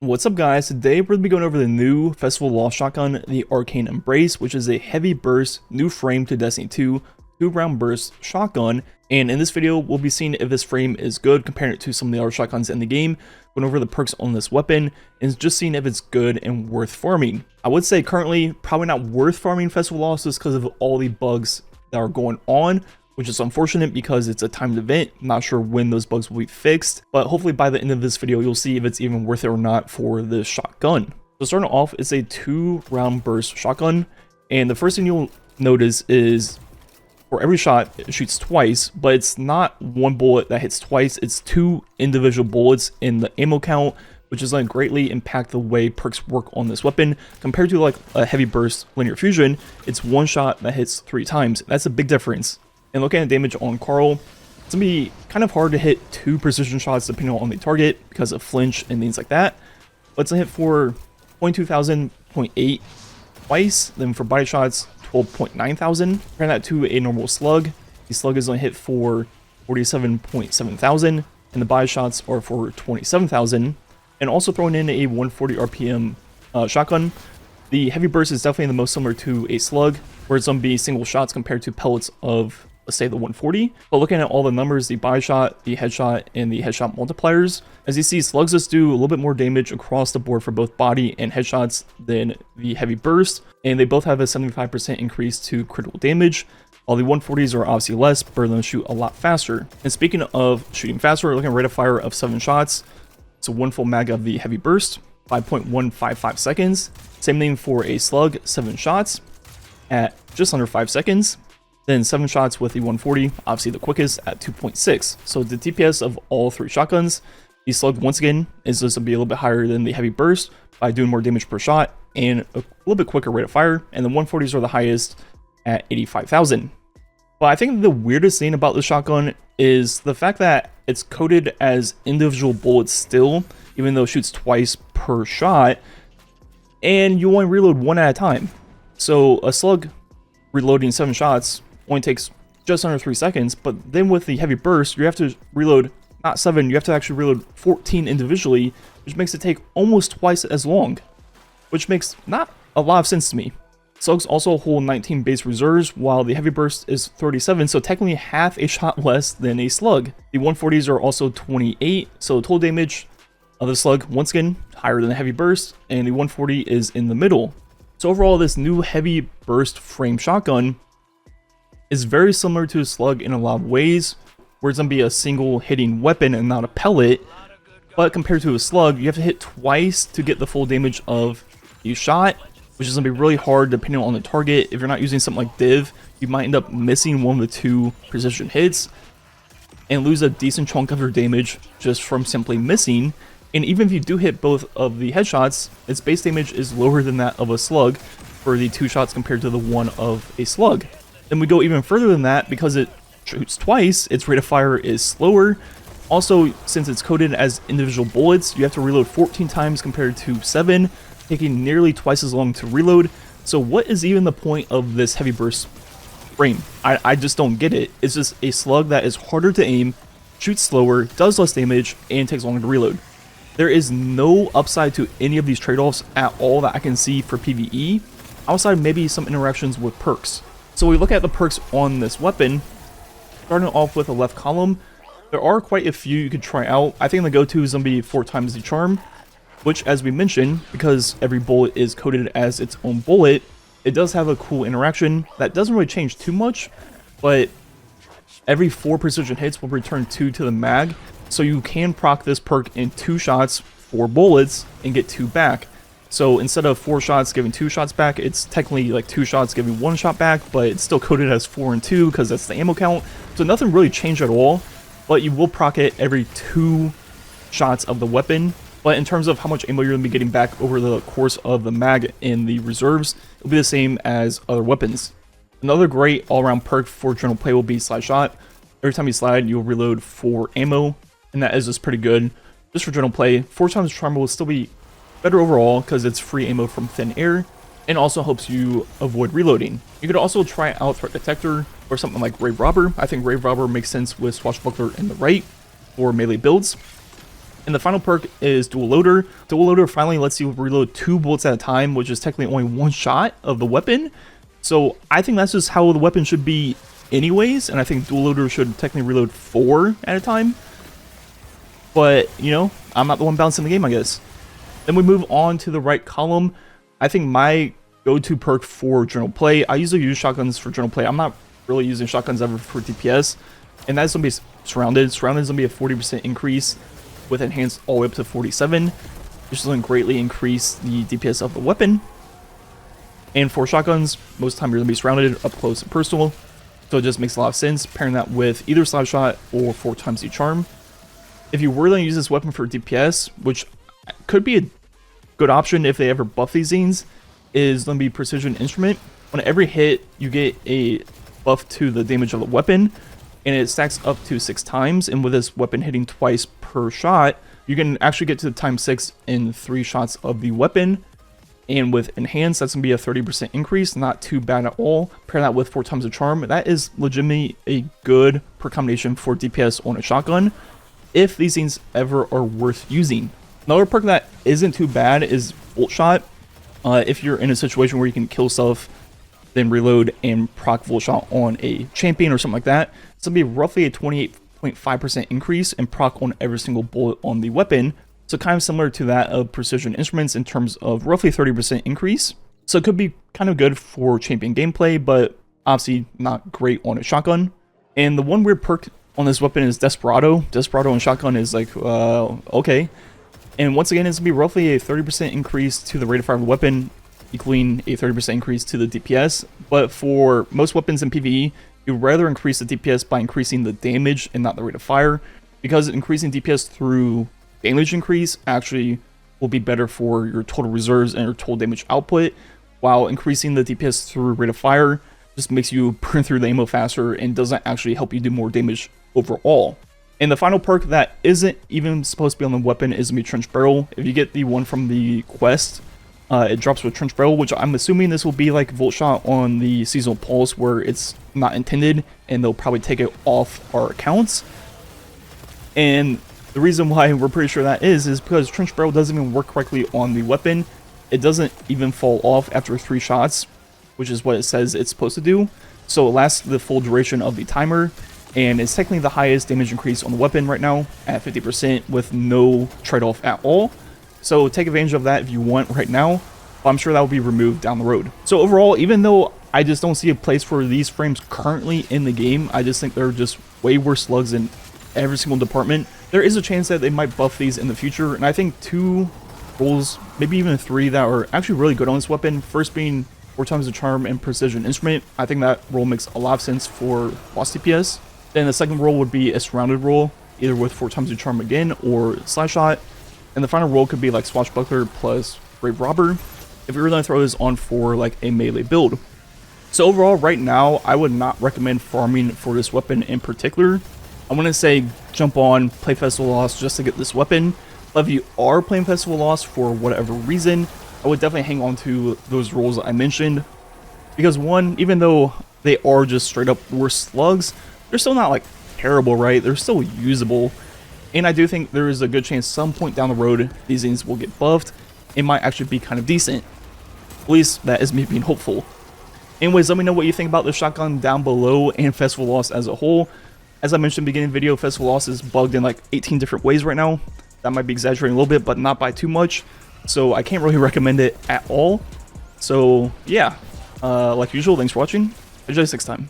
What's up guys, today we're going to be going over the new Festival Lost shotgun, the Arcane Embrace, which is a heavy burst, new frame to Destiny 2, 2-round burst shotgun, and in this video we'll be seeing if this frame is good, comparing it to some of the other shotguns in the game, going over the perks on this weapon, and just seeing if it's good and worth farming. I would say currently, probably not worth farming Festival Lost just because of all the bugs that are going on, which is unfortunate because it's a timed event. Not sure when those bugs will be fixed, but hopefully by the end of this video, you'll see if it's even worth it or not for this shotgun. So starting off, it's a 2-round burst shotgun, and the first thing you'll notice is for every shot, it shoots twice, but it's not one bullet that hits twice, it's 2 individual bullets in the ammo count, which is going to greatly impact the way perks work on this weapon. Compared to like a heavy burst linear fusion, it's 1 shot that hits 3 times. That's a big difference. And looking at damage on Carl, it's going to be kind of hard to hit 2 precision shots depending on the target because of flinch and things like that. But it's going to hit for 22,000, 0.8 twice. Then for body shots, 12.9 thousand. Comparing that to a normal slug, the slug is going to hit for 47.7 thousand. And the body shots are for 27,000. And also throwing in a 140 RPM shotgun. The heavy burst is definitely the most similar to a slug, where it's going to be single shots compared to pellets of, let's say, the 140. But looking at all the numbers, the body shot, the headshot, and the headshot multipliers, as you see, slugs just do a little bit more damage across the board for both body and headshots than the heavy burst, and they both have a 75% increase to critical damage. While the 140s are obviously less, but they'll shoot a lot faster. And speaking of shooting faster, we're looking at a rate of fire of 7 shots. So 1 full mag of the heavy burst, 5.155 seconds. Same thing for a slug, 7 shots at just under 5 seconds. Then 7 shots with the 140, obviously the quickest at 2.6. So the DPS of all 3 shotguns, the slug once again is just to be a little bit higher than the heavy burst by doing more damage per shot and a little bit quicker rate of fire. And the 140s are the highest at 85,000. But I think the weirdest thing about this shotgun is the fact that it's coded as individual bullets still, even though it shoots twice per shot, and you only reload 1 at a time. So a slug reloading 7 shots only takes just under 3 seconds, but then with the heavy burst, you have to reload not 7, you have to actually reload 14 individually, which makes it take almost twice as long, which makes not a lot of sense to me. Slugs also hold 19 base reserves, while the heavy burst is 37, so technically half a shot less than a slug. The 140s are also 28, so total damage of the slug, once again, higher than the heavy burst, and the 140 is in the middle. So overall, this new heavy burst frame shotgun is very similar to a slug in a lot of ways, where it's going to be a single hitting weapon and not a pellet. But compared to a slug, you have to hit twice to get the full damage of each shot, which is going to be really hard depending on the target. If you're not using something like Div, you might end up missing 1 of the 2 precision hits and lose a decent chunk of your damage just from simply missing. And even if you do hit both of the headshots, its base damage is lower than that of a slug for the 2 shots compared to the 1 of a slug. Then we go even further than that, because it shoots twice, its rate of fire is slower. Also, since it's coded as individual bullets, you have to reload 14 times compared to 7, taking nearly twice as long to reload. So what is even the point of this heavy burst frame? I just don't get it. It's just a slug that is harder to aim, shoots slower, does less damage, and takes longer to reload. There is no upside to any of these trade-offs at all that I can see for PvE, outside maybe some interactions with perks. So we look at the perks on this weapon, starting off with the left column. There are quite a few you could try out. I think the go-to is going to be 4 times the charm, which, as we mentioned, because every bullet is coded as its own bullet, it does have a cool interaction that doesn't really change too much, but every 4 precision hits will return 2 to the mag, so you can proc this perk in 2 shots, 4 bullets, and get 2 back. So instead of 4 shots giving 2 shots back, it's technically like 2 shots giving 1 shot back, but it's still coded as 4 and 2 because that's the ammo count. So nothing really changed at all, but you will proc it every 2 shots of the weapon. But in terms of how much ammo you're going to be getting back over the course of the mag in the reserves, it'll be the same as other weapons. Another great all-around perk for general play will be slide shot. Every time you slide, you'll reload 4 ammo, and that is just pretty good. Just for general play, 4 times charm will still be better overall because it's free ammo from thin air, and also helps you avoid reloading. You could also try out Threat Detector or something like Grave Robber. I think Grave Robber makes sense with Swashbuckler in the right for melee builds. And the final perk is Dual Loader. Dual Loader finally lets you reload 2 bullets at a time, which is technically only 1 shot of the weapon. So I think that's just how the weapon should be anyways, and I think Dual Loader should technically reload 4 at a time. But, you know, I'm not the one balancing the game, I guess. Then we move on to the right column. I think my go-to perk for general play, I usually use shotguns for general play. I'm not really using shotguns ever for DPS. And that's going to be Surrounded. Surrounded is going to be a 40% increase with enhanced all the way up to 47, which is going to greatly increase the DPS of the weapon. And for shotguns, most of the time you're going to be surrounded up close and personal. So it just makes a lot of sense pairing that with either slap shot or 4 times the charm. If you were going to use this weapon for DPS, which could be a good option if they ever buff these zines, is going to be Precision Instrument. On every hit, you get a buff to the damage of the weapon, and it stacks up to 6 times. And with this weapon hitting twice per shot, you can actually get to times 6 in 3 shots of the weapon. And with Enhanced, that's going to be a 30% increase, not too bad at all. Pair that with 4 times the charm, that is legitimately a good per combination for DPS on a shotgun, if these things ever are worth using. Another perk that isn't too bad is Volt Shot. If you're in a situation where you can kill stuff, then reload and proc Volt Shot on a champion or something like that, it's going to be roughly a 28.5% increase in proc on every single bullet on the weapon. So kind of similar to that of Precision Instruments in terms of roughly 30% increase. So it could be kind of good for champion gameplay, but obviously not great on a shotgun. And the one weird perk on this weapon is Desperado. Desperado on shotgun is like, okay. And once again, it's going to be roughly a 30% increase to the rate of fire of the weapon, equaling a 30% increase to the DPS. But for most weapons in PvE, you'd rather increase the DPS by increasing the damage and not the rate of fire, because increasing DPS through damage increase actually will be better for your total reserves and your total damage output, while increasing the DPS through rate of fire just makes you burn through the ammo faster and doesn't actually help you do more damage overall. And the final perk that isn't even supposed to be on the weapon is going to be Trench Barrel. If you get the one from the quest, it drops with Trench Barrel, which I'm assuming this will be like Volt Shot on the Seasonal Pulse, where it's not intended and they'll probably take it off our accounts. And the reason why we're pretty sure that is because Trench Barrel doesn't even work correctly on the weapon. It doesn't even fall off after 3 shots, which is what it says it's supposed to do. So it lasts the full duration of the timer, and it's technically the highest damage increase on the weapon right now at 50% with no trade-off at all. So take advantage of that if you want right now, but I'm sure that will be removed down the road. So overall, even though I just don't see a place for these frames currently in the game, I just think they're just way worse slugs in every single department. There is a chance that they might buff these in the future, and I think 2 roles, maybe even 3, that are actually really good on this weapon. First being 4 times the charm and Precision Instrument. I think that role makes a lot of sense for boss DPS. Then the second role would be a Surrounded role, either with 4 times the charm again or Slash Shot. And the final role could be like Swashbuckler plus Brave Robber, if you're going to throw this on for like a melee build. So overall, right now, I would not recommend farming for this weapon in particular. I want to say jump on, play Festival Lost just to get this weapon. But if you are playing Festival Lost for whatever reason, I would definitely hang on to those roles I mentioned. Because one, even though they are just straight up worse slugs, they're still not like terrible, right? They're still usable. And I do think there is a good chance some point down the road these things will get buffed. It might actually be kind of decent. At least that is me being hopeful. Anyways, let me know what you think about this shotgun down below and Festival Lost as a whole. As I mentioned in the beginning of the video, Festival Lost is bugged in like 18 different ways right now. That might be exaggerating a little bit, but not by too much. So I can't really recommend it at all. So yeah, like usual, thanks for watching. Enjoy next time.